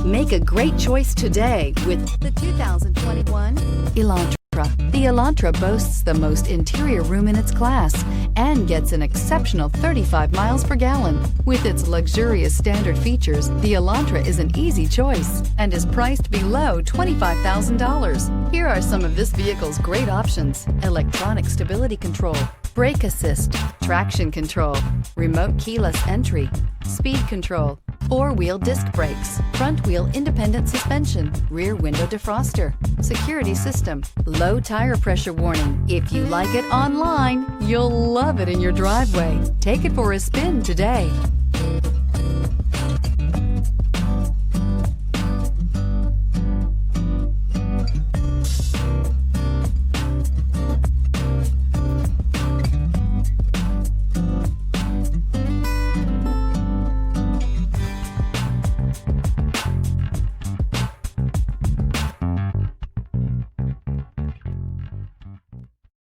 Make a great choice today with the 2021 Elantra. The Elantra boasts the most interior room in its class and gets an exceptional 35 miles per gallon. With its luxurious standard features, the Elantra is an easy choice and is priced below $25,000. Here are some of this vehicle's great options: electronic stability control, brake assist, traction control, remote keyless entry, speed control, four-wheel disc brakes, front-wheel independent suspension, rear window defroster, security system, low tire pressure warning. If you like it online, you'll love it in your driveway. Take it for a spin today.